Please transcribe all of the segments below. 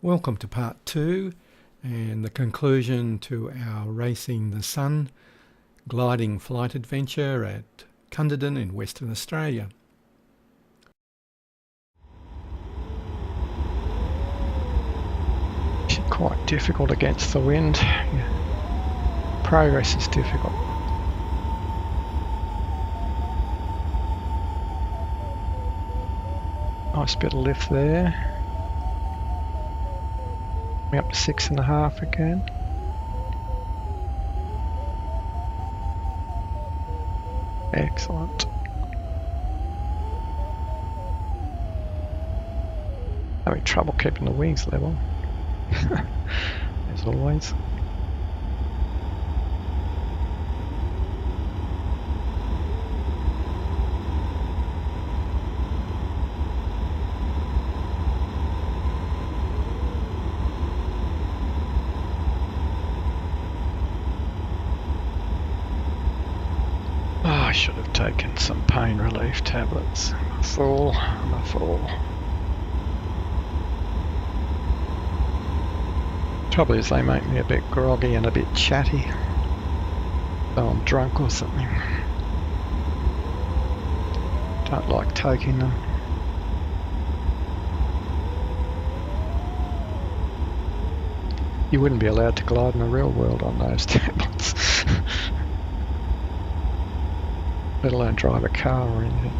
Welcome to part 2 and the conclusion to our Racing the Sun gliding flight adventure at Cunderdin in Western Australia. Quite difficult against the wind. Yeah. Progress is difficult. Nice bit of lift there. We're up to 6.5 again. Excellent. Having trouble keeping the wings level. As always. I should have taken some pain relief tablets. I'm a fool. Trouble is they make me a bit groggy and a bit chatty. So I'm drunk or something. Don't like taking them. You wouldn't be allowed to glide in the real world on those tablets. Let alone drive a car or anything.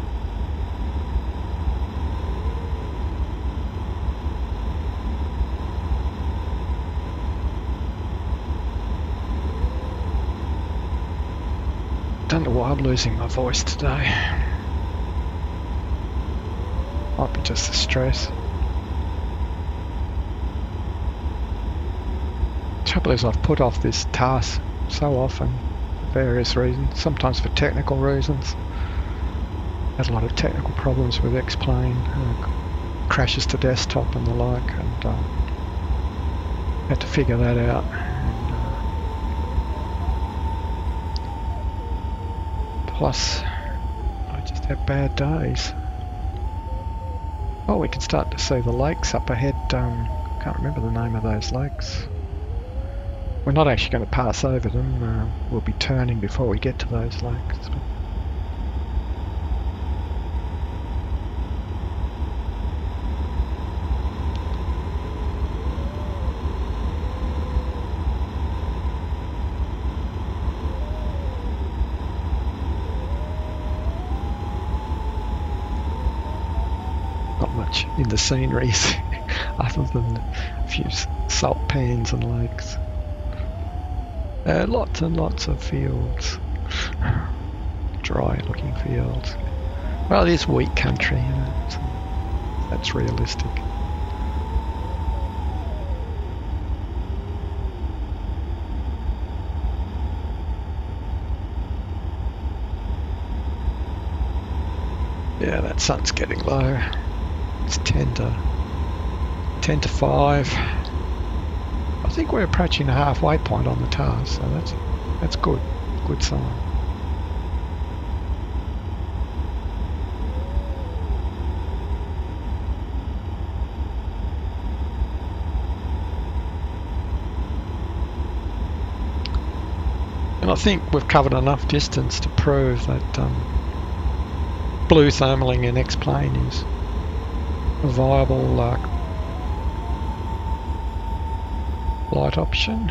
Don't know why I'm losing my voice today. Might be just the stress. Trouble is I've put off this task so often for various reasons, sometimes for technical reasons. Had a lot of technical problems with X-Plane, crashes to desktop and the like, and had to figure that out. Plus, I just have bad days. Oh, we can start to see the lakes up ahead. Can't remember the name of those lakes. We're not actually going to pass over them. We'll be turning before we get to those lakes. In the sceneries other than a few salt pans and lakes. Lots and lots of fields. Dry looking fields. Well, it is wheat country, you know, so that's realistic. Yeah, that sun's getting low. It's 10 to 5. I think we're approaching the halfway point on the task, so that's good. Good sign. And I think we've covered enough distance to prove that blue thermaling in X-Plane is a viable light option.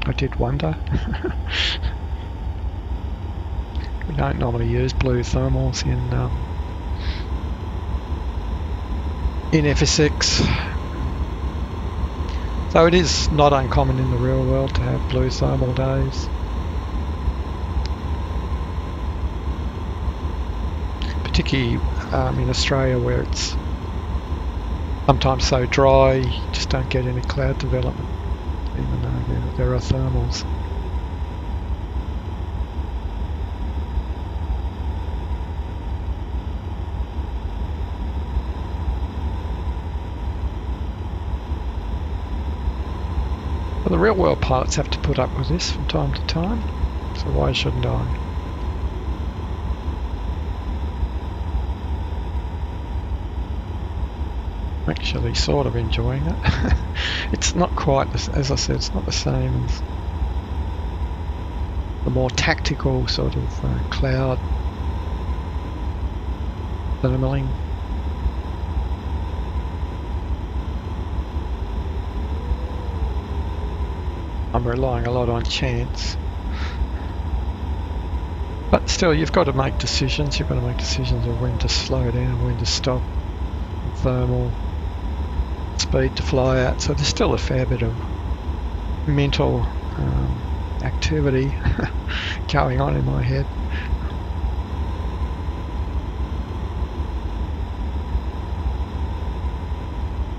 I did wonder. We don't normally use blue thermals in FS6. So it is not uncommon in the real world to have blue thermal days. Particularly in Australia where it's sometimes so dry, you just don't get any cloud development, even though there are thermals. The real world pilots have to put up with this from time to time, so why shouldn't I? actually sort of enjoying it. It's not quite, as I said, it's not the same as the more tactical sort of cloud thermaling. I'm relying a lot on chance. But still, you've got to make decisions. You've got to make decisions of when to slow down, when to stop, thermal, speed to fly out. So there's still a fair bit of mental activity going on in my head.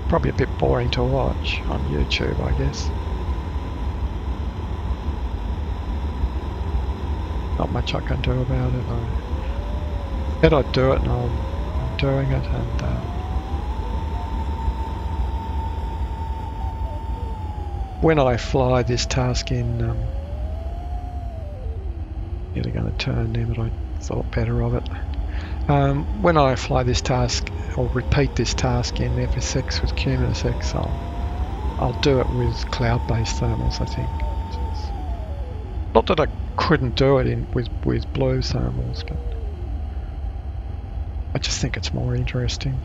Probably a bit boring to watch on YouTube, I guess. Not much I can do about it. I said I'd do it, and I'm doing it. And when I fly this task in, nearly going to turn there, but I thought better of it. When I fly this task, or repeat this task in FSX with Cumulus-X, I'll do it with cloud-based thermals, I think. Not that I couldn't do it with blue thermals, but I just think it's more interesting.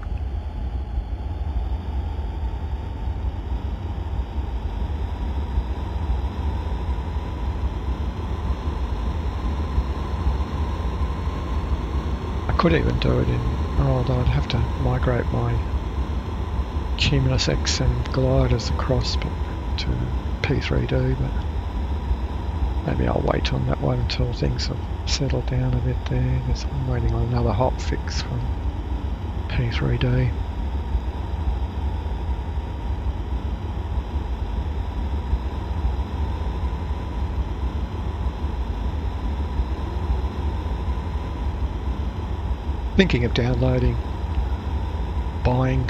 I could even do it in, although I'd have to migrate my Cumulus-X and gliders across to P3D, but maybe I'll wait on that one until things have settled down a bit there, because I'm waiting on another hot fix from P3D. Thinking of downloading, buying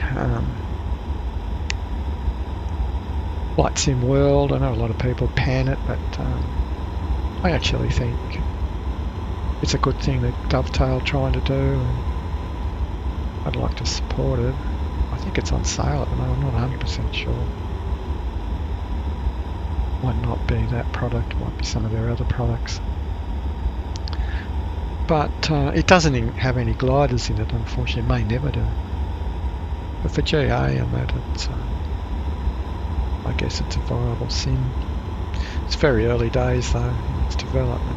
Flight Sim World. I know a lot of people pan it, but I actually think it's a good thing that Dovetail trying to do, and I'd like to support it. I think it's on sale at the moment, I'm not 100% sure. Might not be that product, might be some of their other products. But it doesn't even have any gliders in it, unfortunately. It may never do. But for GA and that, it's, I guess it's a viable sim. It's very early days though in its development.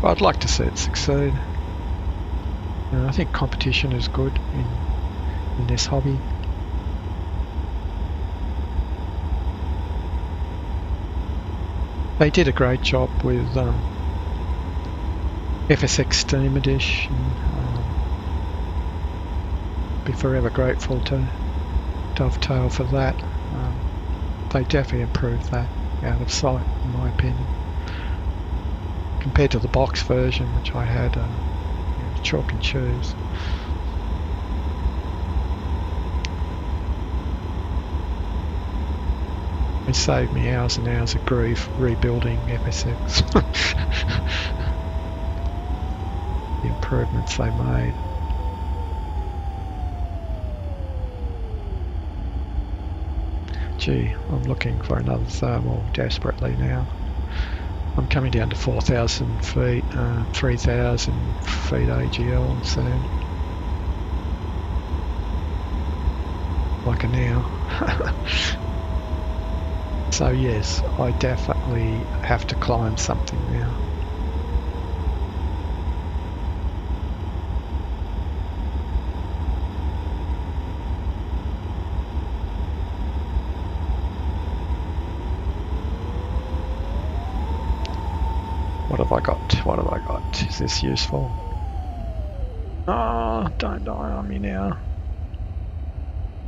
But I'd like to see it succeed. And I think competition is good in this hobby. They did a great job with FSX Steam Edition. Be forever grateful to Dovetail for that. They definitely improved that out of sight, in my opinion. Compared to the box version, which I had chalk and choose. It saved me hours and hours of grief rebuilding FSX. The improvements they made. Gee, I'm looking for another thermal desperately now. I'm coming down to 4,000 feet, 3,000 feet AGL soon. Like a now. So yes, I definitely have to climb something now. What have I got? What have I got? Is this useful? Oh, don't die on me now.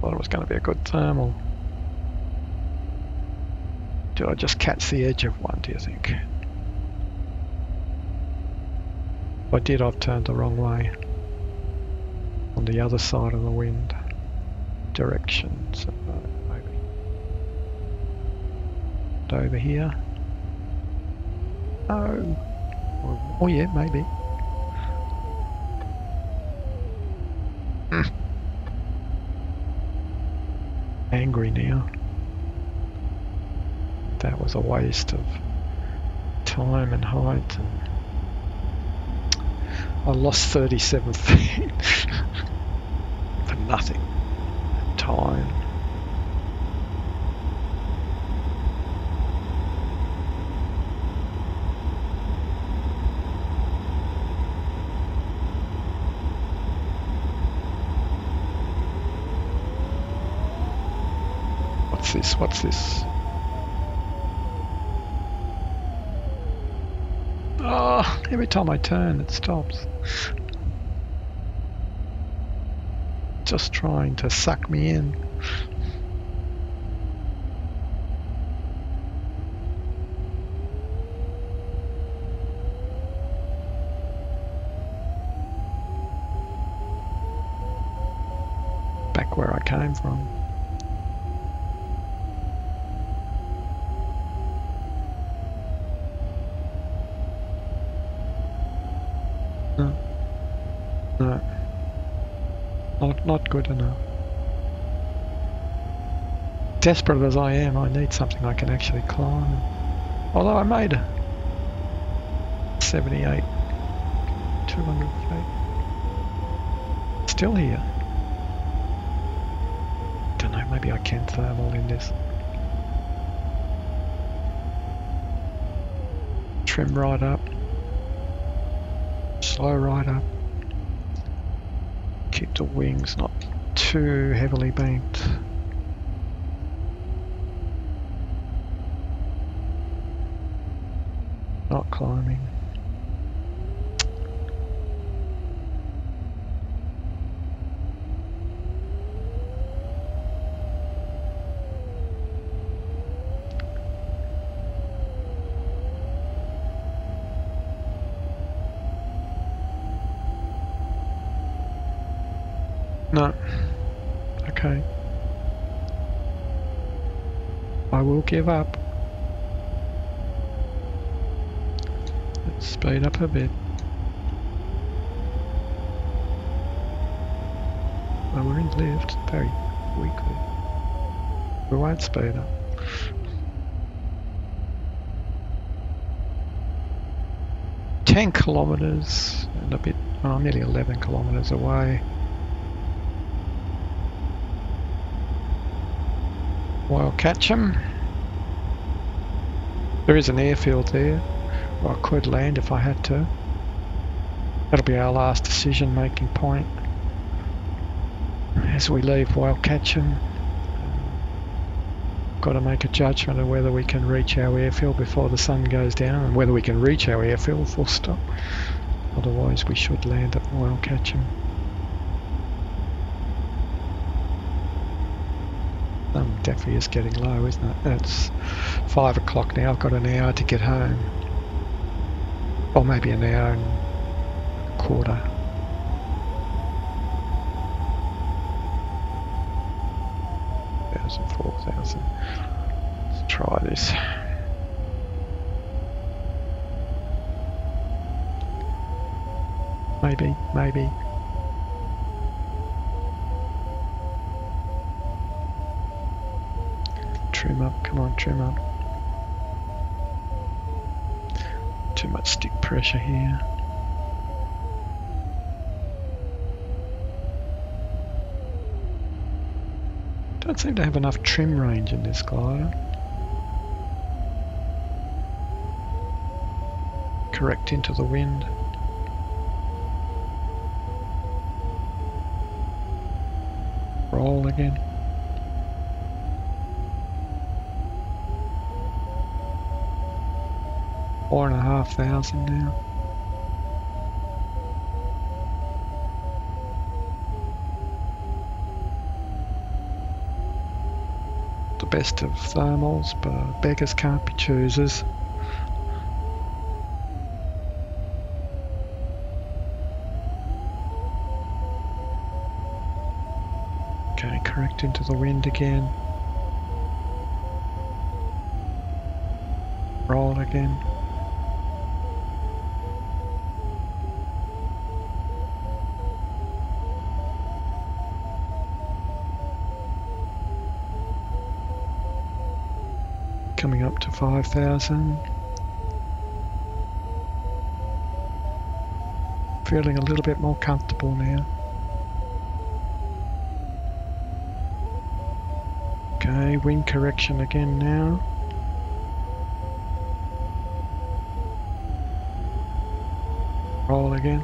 Thought it was going to be a good thermal. Do I just catch the edge of one, do you think? If I did, I've turned the wrong way. On the other side of the wind direction, so maybe over here. Oh, Oh yeah, maybe. Angry now. That was a waste of time and height. I lost 37 feet for nothing. Time. What's this? What's this? Oh, every time I turn it stops. Just trying to suck me in. Back where I came from. No. Not good enough. Desperate as I am, I need something I can actually climb. Although I made 78, 200 feet. Still here. Don't know, maybe I can thermal in this. Trim right up. Slow right up. Keep the wings not too heavily banked. Not climbing. No. Okay. I will give up. Let's speed up a bit. Well, we're in lift very weakly. We won't speed up. "10 kilometres and a bit, oh, nearly 11 kilometres away. YCUN. There is an airfield there where I could land if I had to. That'll be our last decision making point as we leave YCUN. Got to make a judgment of whether we can reach our airfield before the sun goes down and whether we can reach our airfield full stop. Otherwise we should land at YCUN. Definitely is getting low, isn't it? It's 5 o'clock now. I've got an hour to get home. Or maybe an hour and a quarter. $1,000, $4,000. Let's try this. Maybe. Trim up, come on, trim up. Too much stick pressure here. Don't seem to have enough trim range in this glider. Correct into the wind. Roll again. $4,500 now. The best of thermals, but beggars can't be choosers. Okay, correct into the wind again. Roll again. Coming up to 5,000. Feeling a little bit more comfortable now. Okay, wind correction again now. Roll again.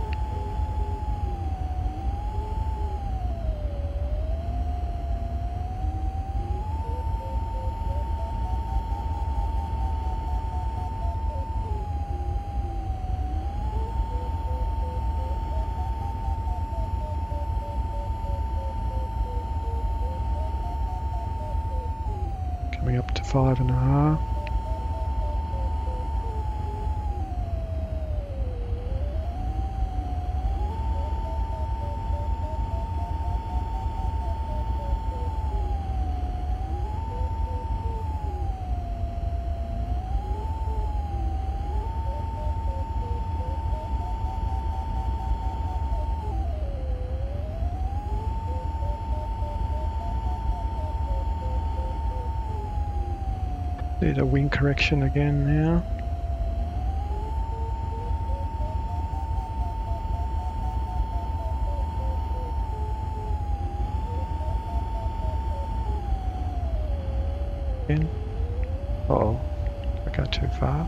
Coming up to 5.5. Did a wind correction again now. Again. Oh, I go too far.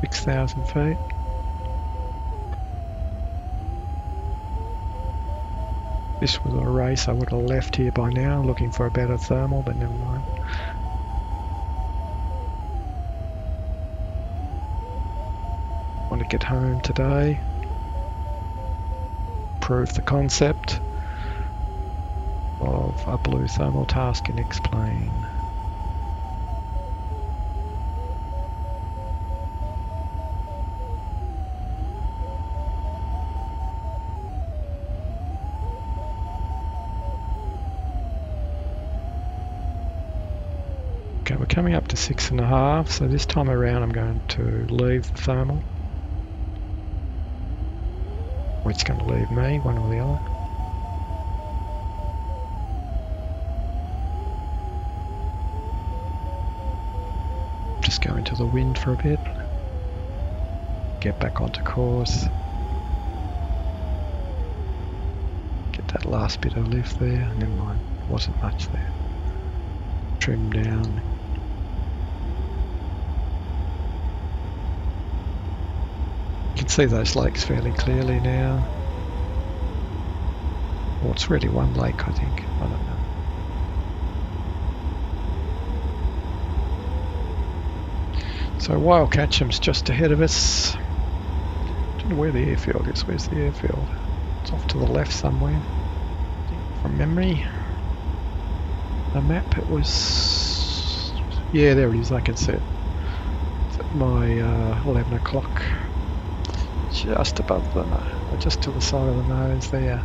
$6,000 feet. This was a race I would have left here by now, looking for a better thermal, but never mind. Want to get home today. Prove the concept of a blue thermal task and explain. Okay, we're coming up to 6.5, so this time around I'm going to leave the thermal. Or it's going to leave me, one or the other. Just go into the wind for a bit. Get back onto course. Get that last bit of lift there. Never mind, wasn't much there. Trim down. You can see those lakes fairly clearly now. Well, it's really one lake, I think. I don't know. So Wycombe's just ahead of us. Don't know where the airfield is. Where's the airfield? It's off to the left somewhere. From memory. The map, it was... Yeah, there it is. I can see it. It's at my 11 o'clock. Just above the, just to the side of the nose there.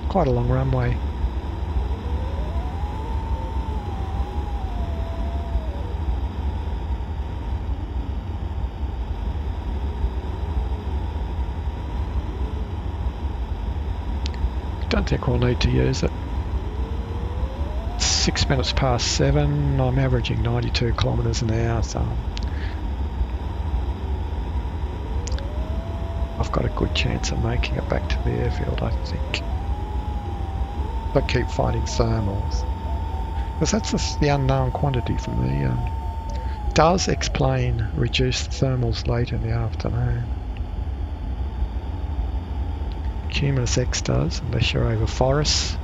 Quite a long runway. Don't think we'll need to use it. It's 6 minutes past 7. I'm averaging 92 kilometres an hour, so I've got a good chance of making it back to the airfield, I think. I keep finding thermals. Because that's the unknown quantity for me. Does explain reduced thermals late in the afternoon. Cumulus X does, unless you're over forests,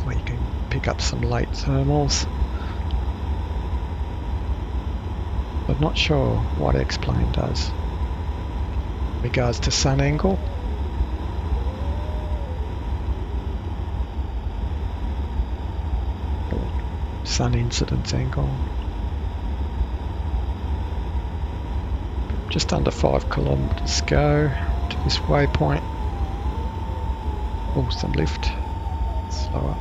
where you can pick up some late thermals. But not sure what explain does. In regards to sun angle, or sun incidence angle. Just under 5 kilometres go to this waypoint. Oh, some lift. Slower.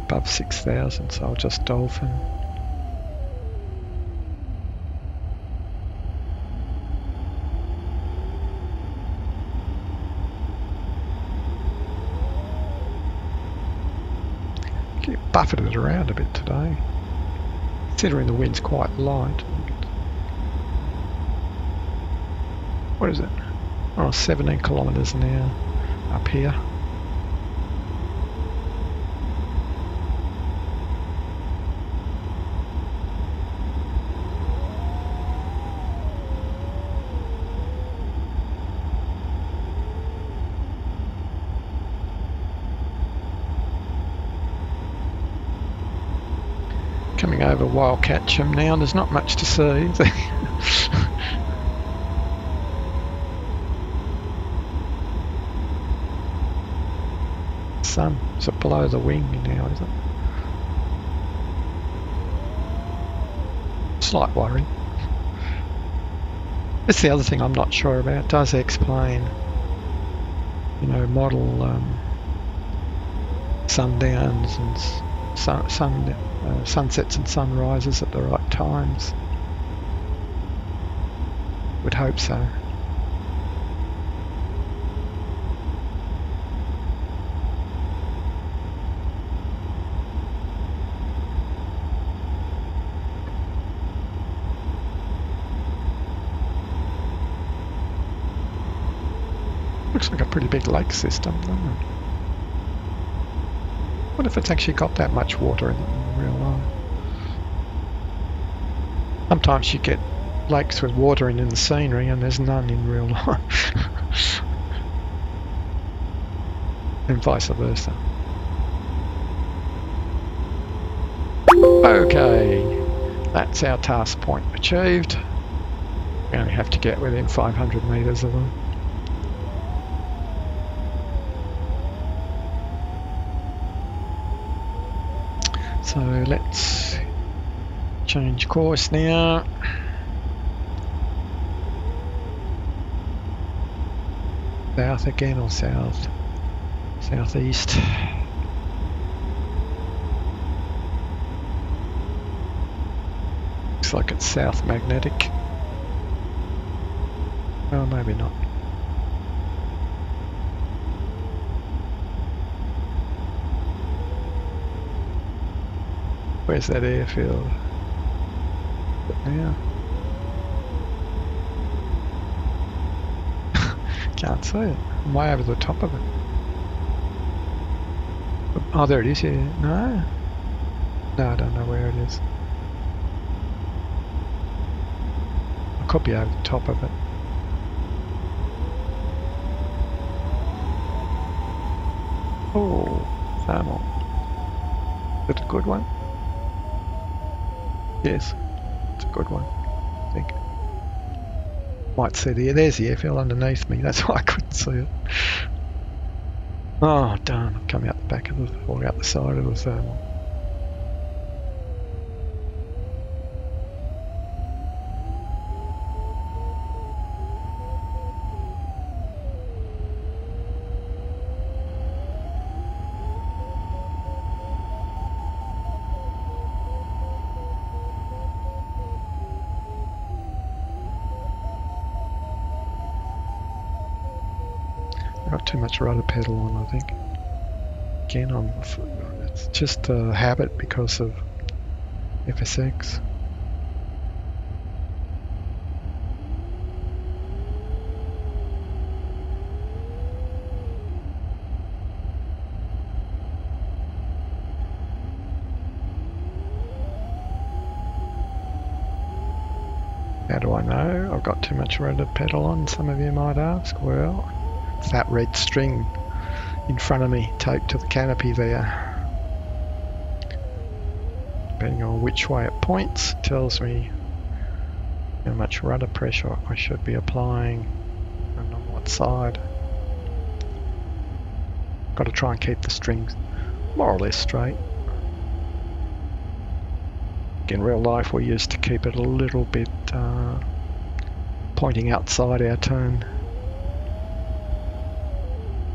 Above 6,000, so I'll just dolphin. buffeted around a bit today, considering the wind's quite light. What is it? Oh, 17 kilometres an hour up here. Coming over Wildcatcham now, there's not much to see. Sun, is it below the wing now, is it? Slight worry. That's the other thing I'm not sure about. Does it explain, you know, model sundowns and sunsets and sunrises at the right times? Would hope so. Looks like a pretty big lake system, doesn't it? What if it's actually got that much water in it in real life? Sometimes you get lakes with water in the scenery and there's none in real life. And vice versa. Okay, that's our task point achieved. We only have to get within 500 metres of them. So let's change course now. South again or south? Southeast. Looks like it's south magnetic. Oh, maybe not. Where's that airfield? Yeah. Can't see it. I'm way over the top of it. Oh, there it is, yeah. No? No, I don't know where it is. I could be over the top of it. Oh, thermal. Is it a good one? Yes, it's a good one, I think. Might see there's the airfield underneath me, that's why I couldn't see it. Oh darn, I'm coming out the back of the, or out the side of the thermal. Got too much rudder pedal on, I think. Again, it's just a habit because of FSX. How do I know I've got too much rudder pedal on, some of you might ask? Well, that red string in front of me taped to the canopy there. Depending on which way it points, it tells me how much rudder pressure I should be applying and on what side. Got to try and keep the strings more or less straight. In real life we used to keep it a little bit pointing outside our turn.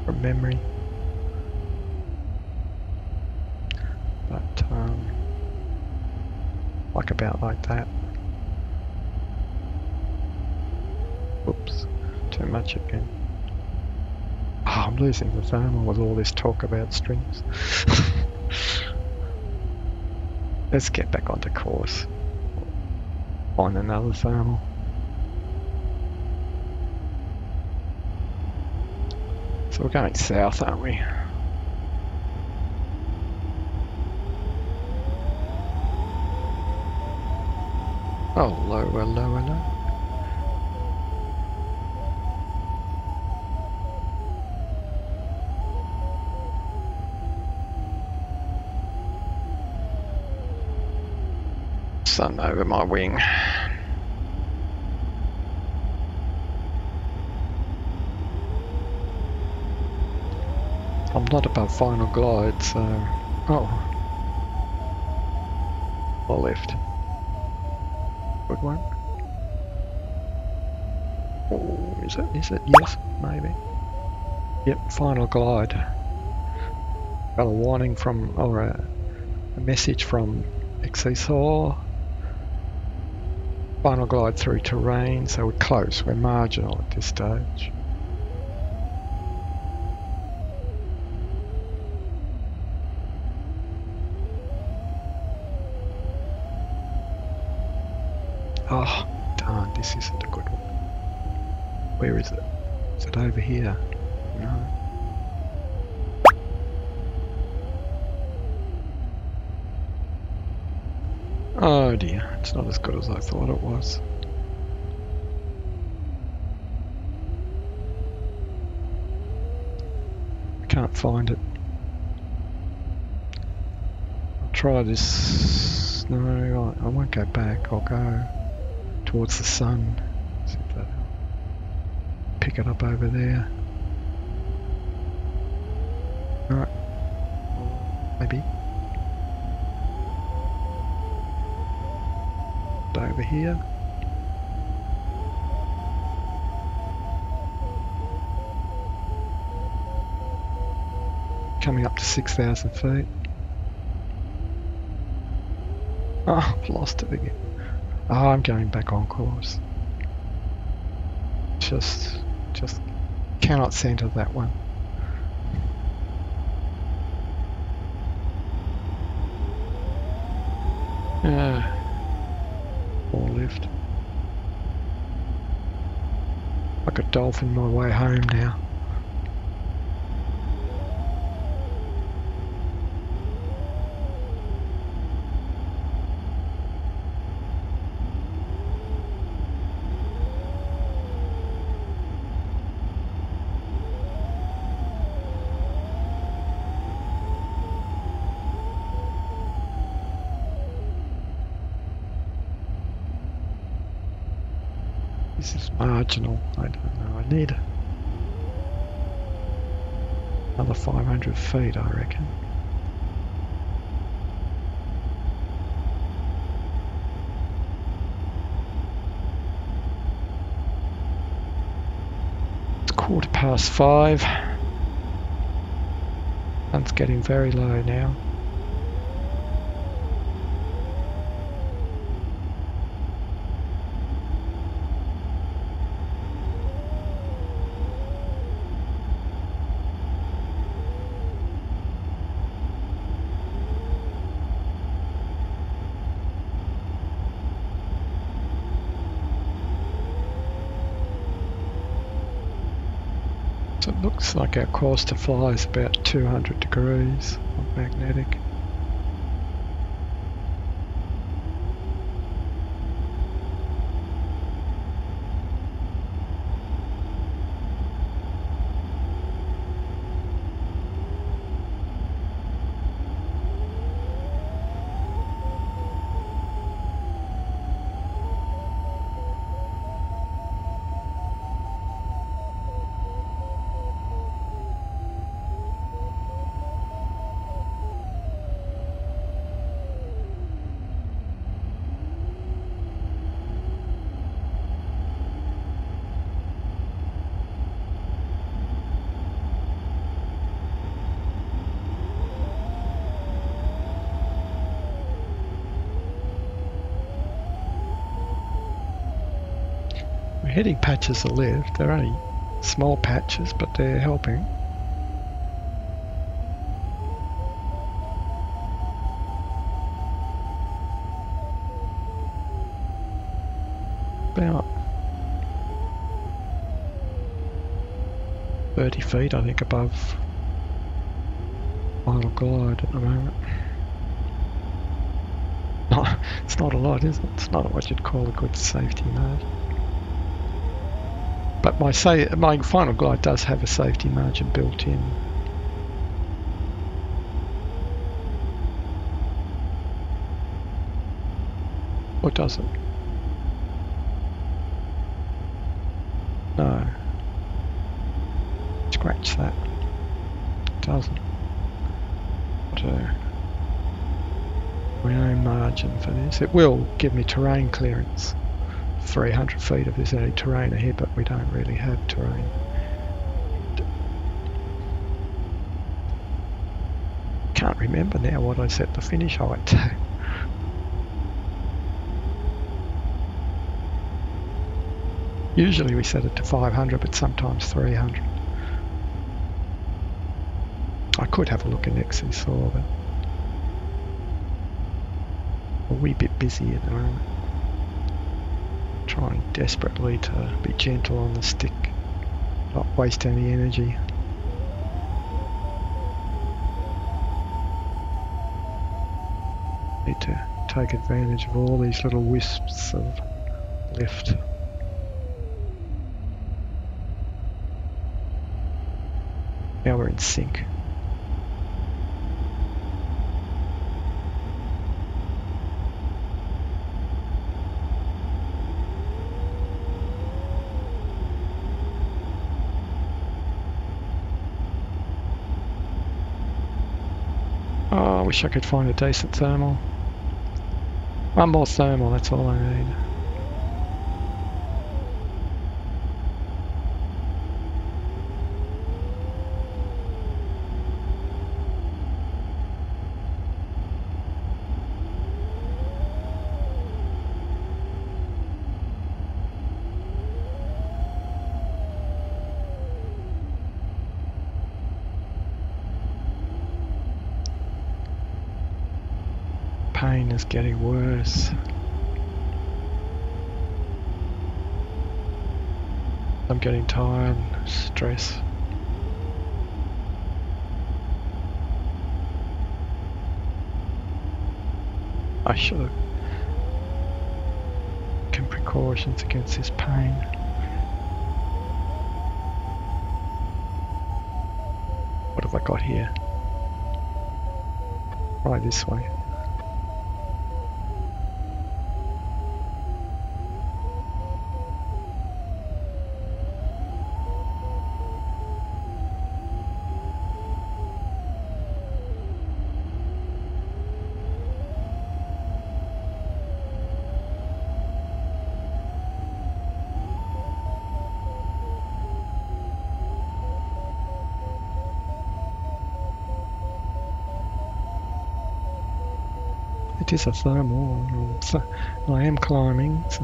From memory, but like about like that. Oops, too much again. Oh, I'm losing the thermal with all this talk about strings. Let's get back onto course. Find another thermal. So we're going south, aren't we? Oh, lower, lower, lower. Sun over my wing. I'm not above final glide, so... Oh. Or left. Good one. Oh, is it? Is it? Yes, maybe. Yep, final glide. Got a warning from, or a message from XC4. Final glide through terrain, so we're close, we're marginal at this stage. Oh, darn, this isn't a good one. Where is it? Is it over here? No. Oh dear, it's not as good as I thought it was. I can't find it. I'll try this. No, I won't go back. I'll go towards the sun. See if that'll pick it up over there. Alright. Maybe. Over here. Coming up to 6,000 feet. Oh, I've lost it again. Oh, I'm going back on course. Just cannot centre that one. Or left. I could dolphin my way home now. This is marginal. I don't know. I need another 500 feet, I reckon. It's 5:15. Sun's getting very low now. So it looks like our course to fly is about 200 degrees of magnetic. We're hitting patches of lift. They're only small patches, but they're helping. about 30 feet, I think, above final glide at the moment. It's not a lot, is it? It's not what you'd call a good safety margin. But my final glide does have a safety margin built in. Or does it? No. Scratch that. It doesn't. My own margin for this. It will give me terrain clearance. 300 feet if there's any terrain ahead, but we don't really have terrain. Can't remember now what I set the finish height to. Usually we set it to 500, but sometimes 300. I could have a look in XC4, but a wee bit busy at the moment. Trying desperately to be gentle on the stick, not waste any energy. Need to take advantage of all these little wisps of lift. Now we're in sync. Oh, I wish I could find a decent thermal. One more thermal, that's all I need. Pain is getting worse. I'm getting tired, stress. I should have taken precautions against this pain. What have I got here? Right this way. It is a thermal, so I am climbing, so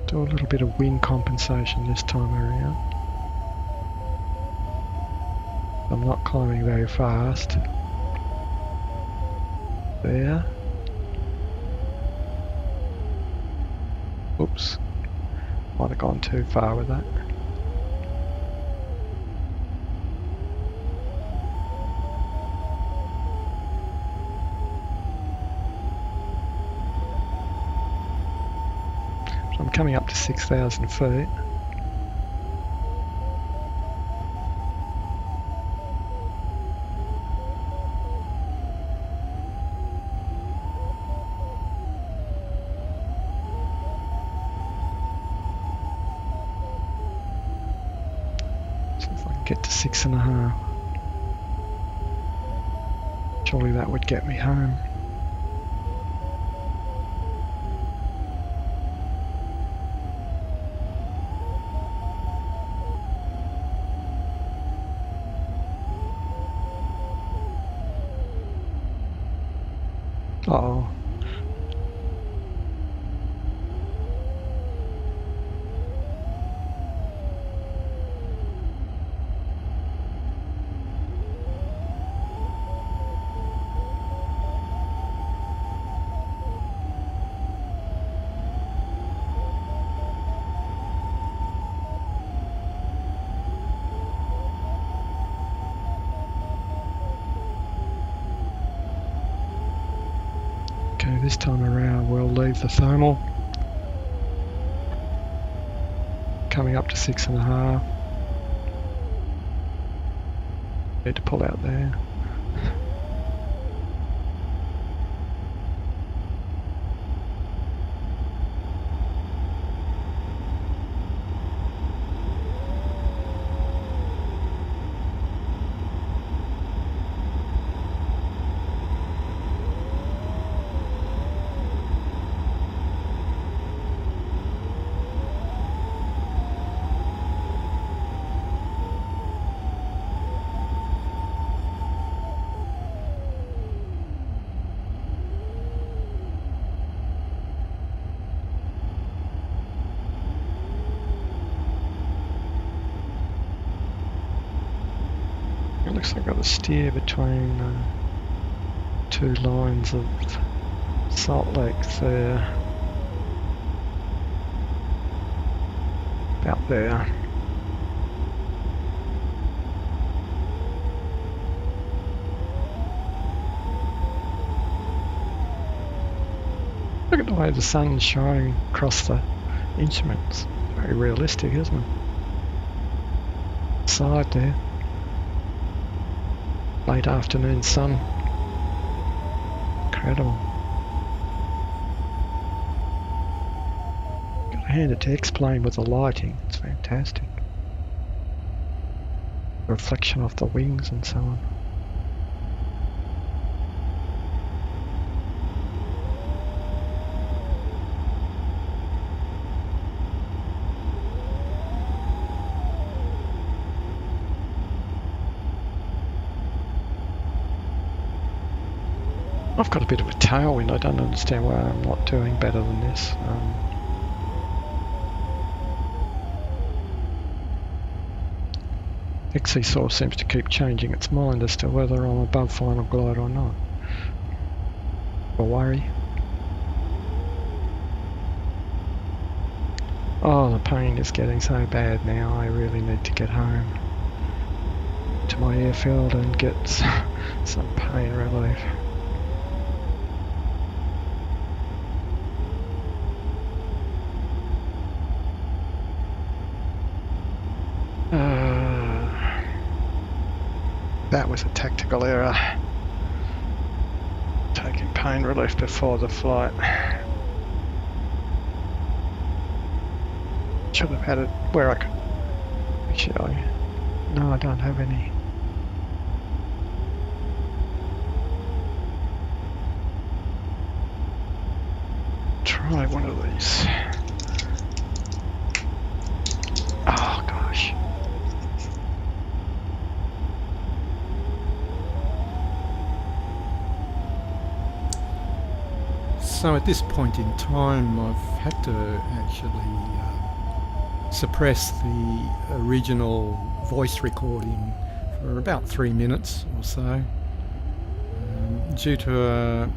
do a little bit of wind compensation this time around. I'm not climbing very fast. There. Oops, might have gone too far with that. I'm coming up to 6,000 feet. So if I can get to 6.5, surely that would get me home. Uh-oh. this time around we'll leave the thermal. Coming up to 6.5. Need to pull out there. It looks like I've got to steer between two lines of salt lakes there. About there. Look at the way the sun's shining across the instruments. Very realistic, isn't it? Side there. Late afternoon sun. Incredible. Got to hand it to X-Plane with the lighting. It's fantastic. Reflection off the wings and so on. I've got a bit of a tailwind. I don't understand why I'm not doing better than this. XC seems to keep changing its mind as to whether I'm above final glide or not. A worry. Oh, the pain is getting so bad now. I really need to get home to my airfield and get some pain relief. That was a tactical error. Taking pain relief before the flight. Should have had it where I could. Actually, no, I don't have any. Try one of these. Oh gosh. So at this point in time I've had to actually suppress the original voice recording for about 3 minutes or so due to a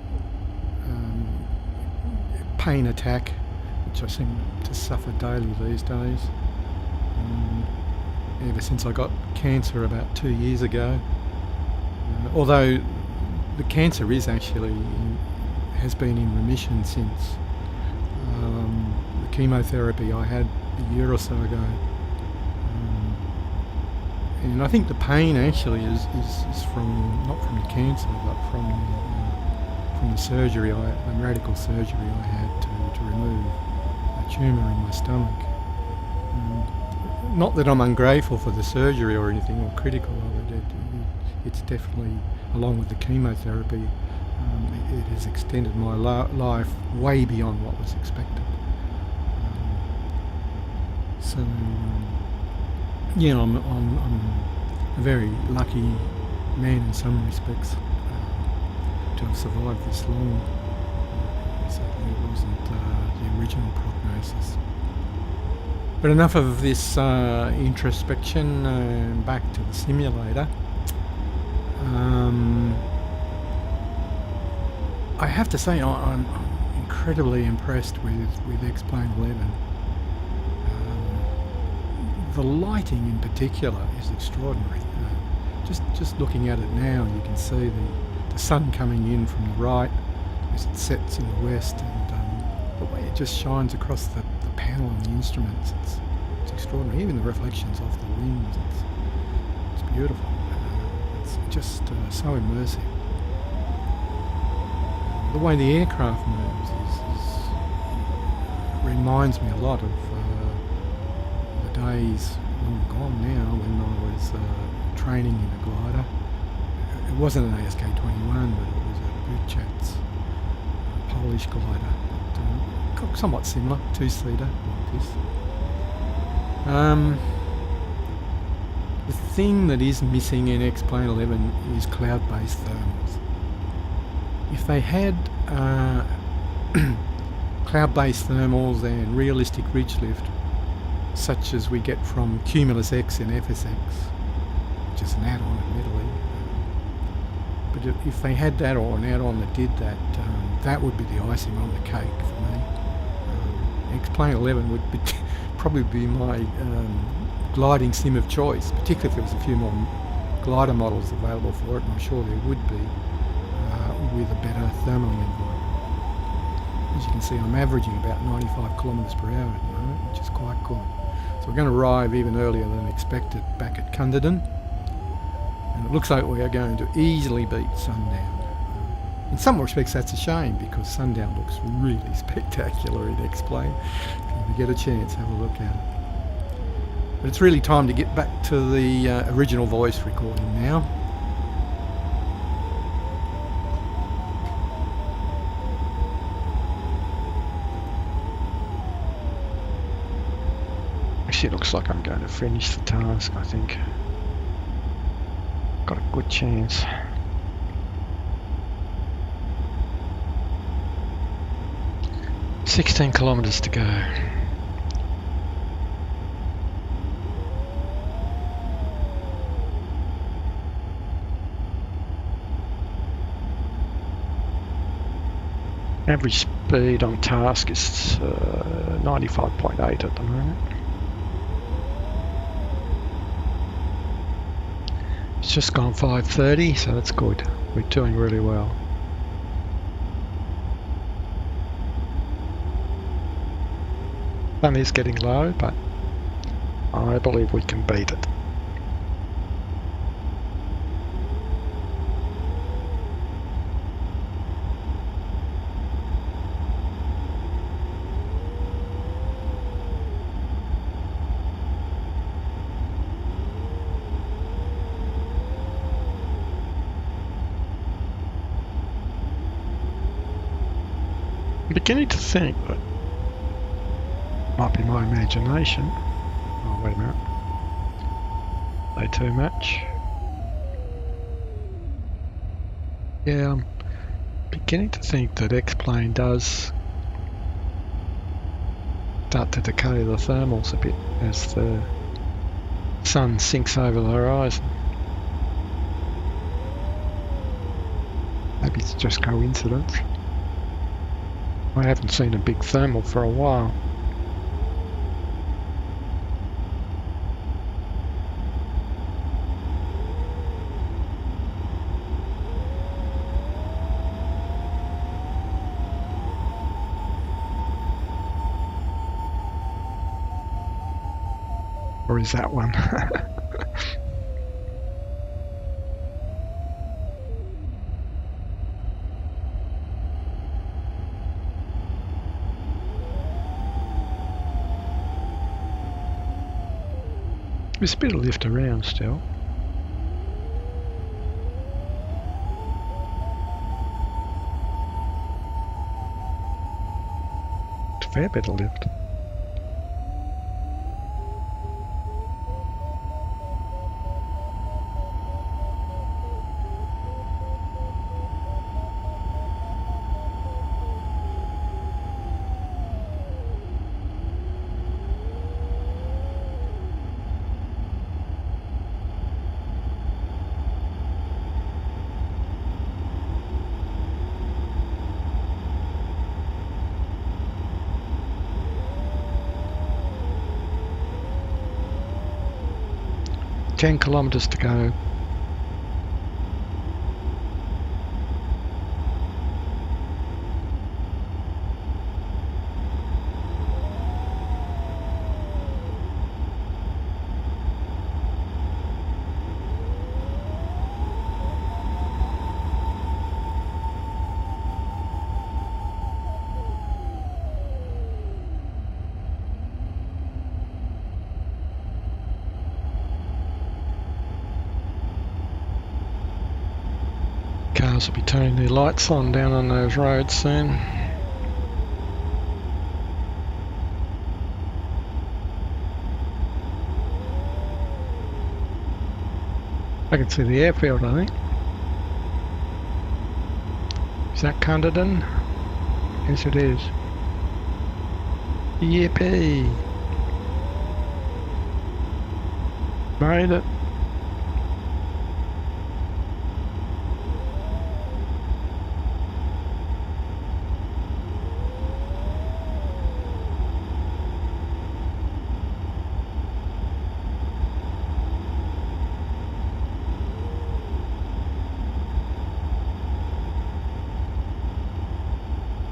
pain attack which I seem to suffer daily these days, ever since I got cancer about 2 years ago. Although the cancer is actually has been in remission since the chemotherapy I had a year or so ago, and I think the pain actually is from not from the cancer but from the surgery, the radical surgery I had to remove a tumour in my stomach. Not that I'm ungrateful for the surgery or anything or critical of it. It's definitely, along with the chemotherapy, it has extended my life way beyond what was expected. So yeah, I'm a very lucky man in some respects to have survived this long. Certainly it wasn't the original prognosis. But enough of this introspection. Back to the simulator. I have to say I'm incredibly impressed with X-Plane 11. The lighting in particular is extraordinary. Just looking at it now, you can see the sun coming in from the right. We're as it sets in the west, and the way it just shines across the panel and the instruments, it's extraordinary. Even the reflections off the wings, it's beautiful. It's just so immersive. The way the aircraft moves reminds me a lot of the days long gone now when I was training in a glider. It wasn't an ASK 21, but it was a Buchat's Polish glider, but somewhat similar, two-seater like this. The thing that is missing in X-Plane 11 is cloud-based thermals. If they had cloud-based thermals and realistic ridge lift, such as we get from Cumulus X in FSX, which is an add-on admittedly, but if they had that or an add-on that did that, that would be the icing on the cake for me. X-Plane 11 would probably be my gliding sim of choice, particularly if there was a few more glider models available for it, and I'm sure there would be, with a better thermal envelope. As you can see, I'm averaging about 95 kilometres per hour at the moment, which is quite good. So we're going to arrive even earlier than expected back at Cunderdin, and it looks like we are going to easily beat sundown. In some respects that's a shame, because sundown looks really spectacular in X-Plane. If you get a chance, have a look at it. But it's really time to get back to the original voice recording now. Actually, it looks like I'm going to finish the task, I think. Got a good chance. "16 kilometres to go." Average speed on task is 95.8 at the moment. It's just gone 5:30, so that's good. We're doing really well. Sun is getting low, but I believe we can beat it. I'm beginning to think that might be my imagination. Oh, wait a minute. They too much. Yeah, I'm beginning to think that X-Plane does start to decay the thermals a bit as the sun sinks over the horizon. Maybe it's just coincidence. I haven't seen a big thermal for a while. Or is that one? There's a bit of lift around still. It's a fair bit of lift. "10 kilometres to go." Cars will be turning their lights on down on those roads soon. I can see the airfield, I think. Is that Cunderdin? Yes, it is. Yippee! Made it.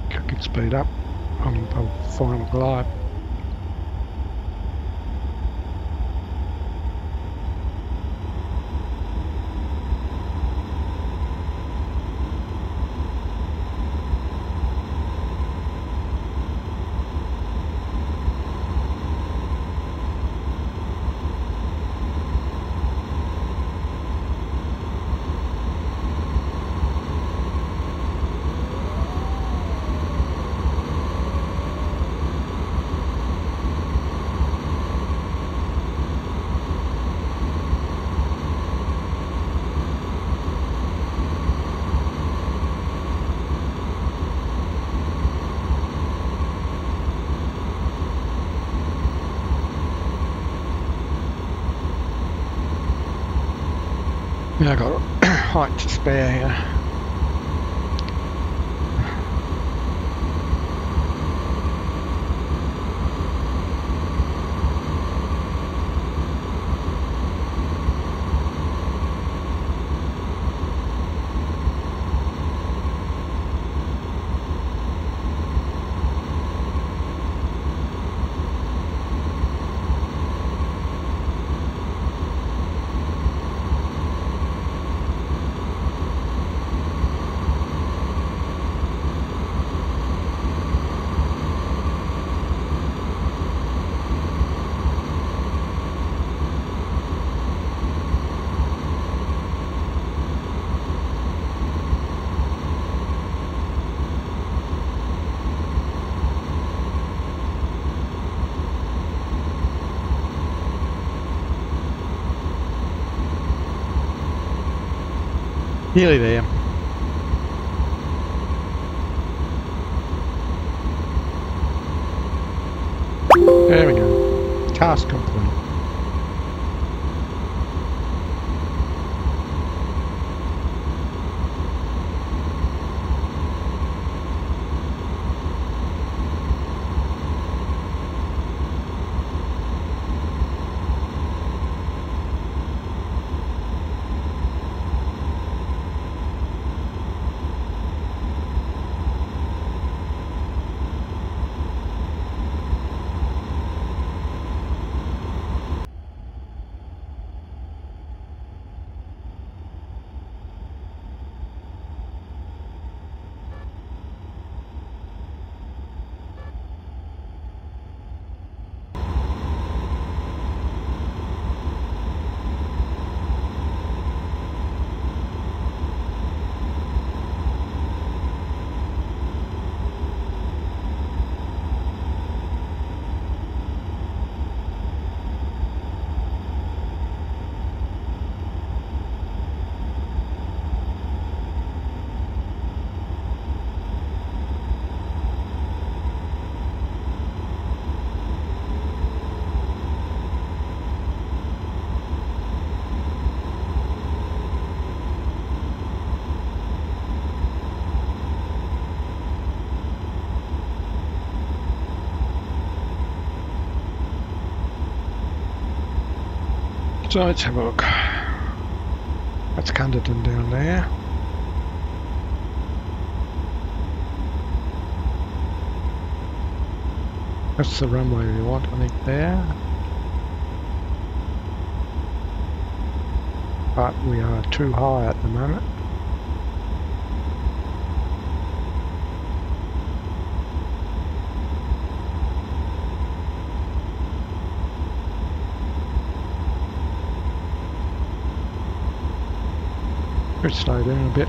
I can speed up. I'll final glide. Yeah, I got height to spare here. Nearly there. There we go. Task complete. So let's have a look. That's Cunderdin down there. That's the runway we want, I think, there. But we are too high at the moment. Let's slow down a bit.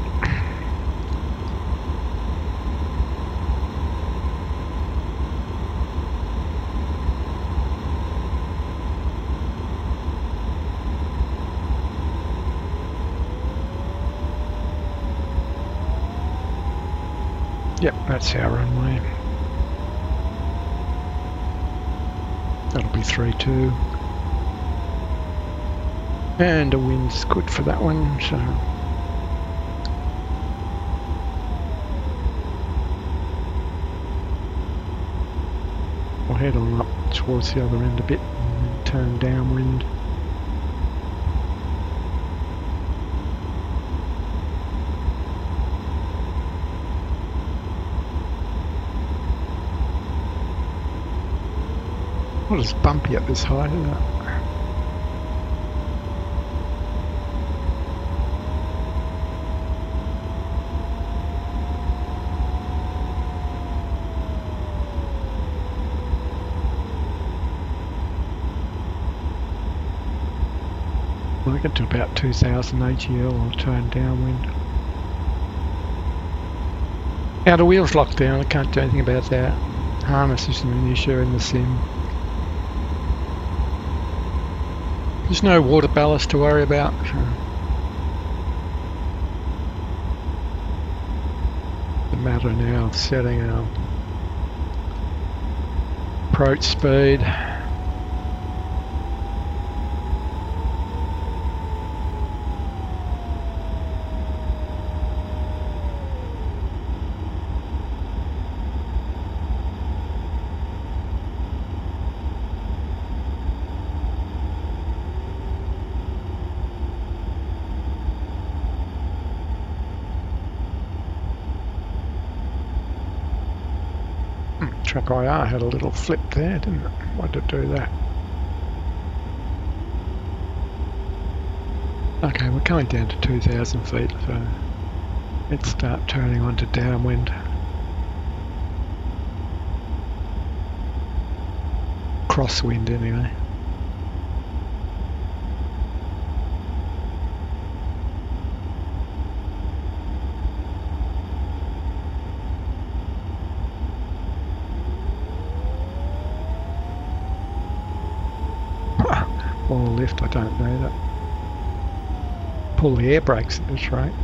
Yep, that's our runway. That'll be 3-2. And the wind's good for that one, so... we'll head on up towards the other end a bit and then turn downwind. Not as bumpy at this height, isn't it? When I get to about 2000 AGL, I'll turn downwind. Now the wheel's locked down, I can't do anything about that. Harness isn't an issue in the sim. There's no water ballast to worry about. The matter now of setting our approach speed. Track IR had a little flip there, didn't it? Why did it do that? Okay, we're coming down to 2000 feet, so let's start turning onto downwind. Crosswind anyway. Or lift, I don't know that. Pull the air brakes at this rate.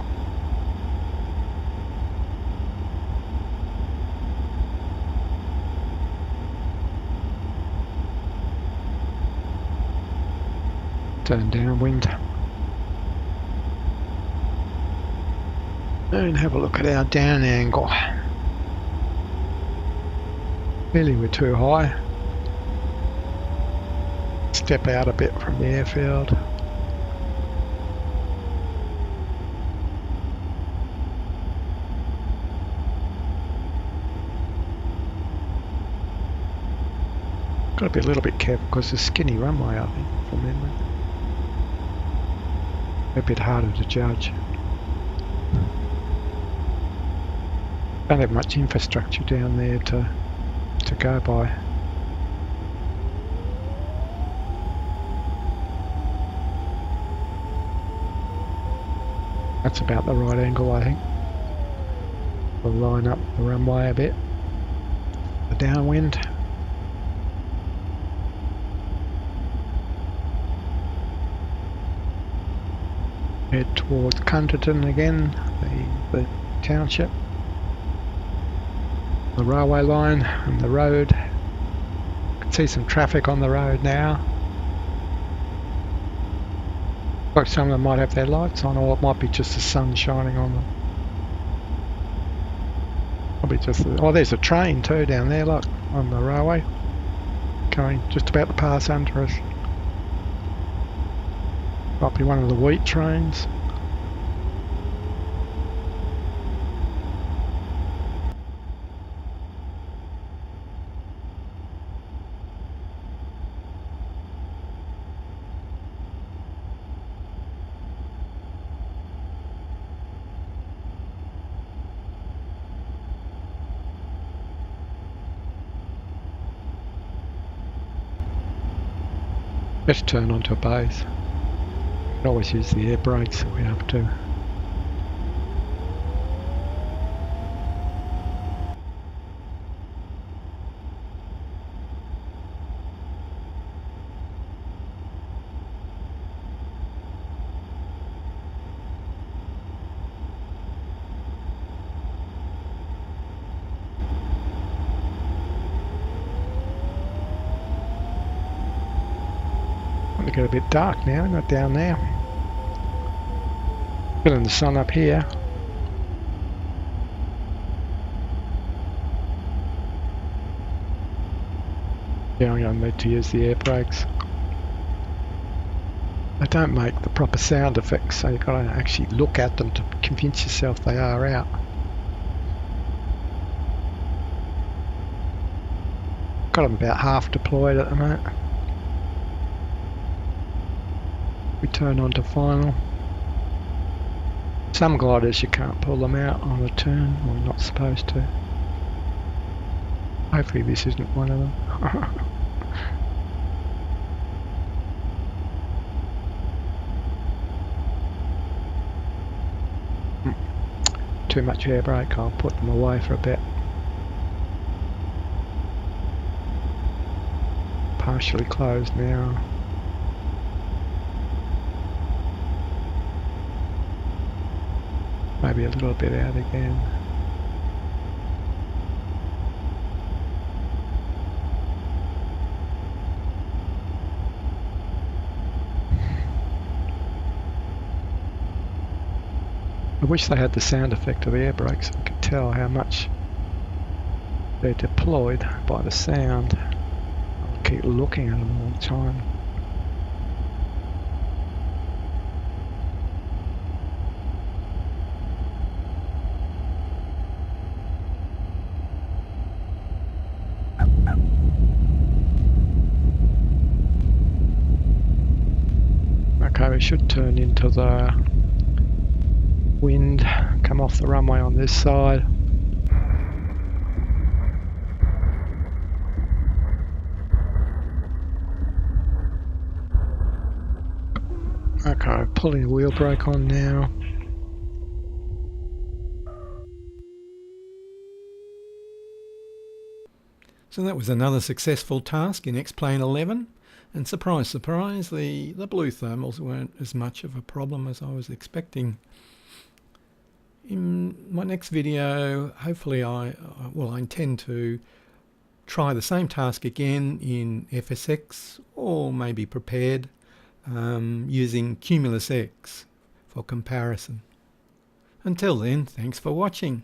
Turn downwind. And have a look at our down angle. Clearly we're too high. Step out a bit from the airfield. Got to be a little bit careful because it's a skinny runway, I think, from memory. A bit harder to judge. Don't have much infrastructure down there to go by. That's about the right angle, I think. We'll line up the runway a bit. The downwind. Head towards Cunderdin again, the township. The railway line and the road. Can see some traffic on the road now. Like some of them might have their lights on, or it might be just the sun shining on them. Probably just oh, there's a train too down there, look, on the railway. Going just about to pass under us. Might be one of the wheat trains. Let's turn onto a base. We can always use the air brakes if we have to. Starting to get a bit dark now, not down there. Feeling the sun up here. Yeah, I'm going to need to use the air brakes. They don't make the proper sound effects, so you've got to actually look at them to convince yourself they are out. Got them about half deployed at the moment. We turn on to final. Some gliders you can't pull them out on a turn, or you're not supposed to. Hopefully this isn't one of them. Too much air brake, I'll put them away for a bit. Partially closed now. Maybe a little bit out again. I wish they had the sound effect of the air brakes so I could tell how much they're deployed by the sound. I'll keep looking at them all the time. Okay, we should turn into the wind, come off the runway on this side. Okay, pulling the wheel brake on now. So that was another successful task in X-Plane 11, and surprise, surprise, the blue thermals weren't as much of a problem as I was expecting. In my next video, hopefully I intend to try the same task again in FSX, or maybe prepared, using Cumulus X for comparison. Until then, thanks for watching.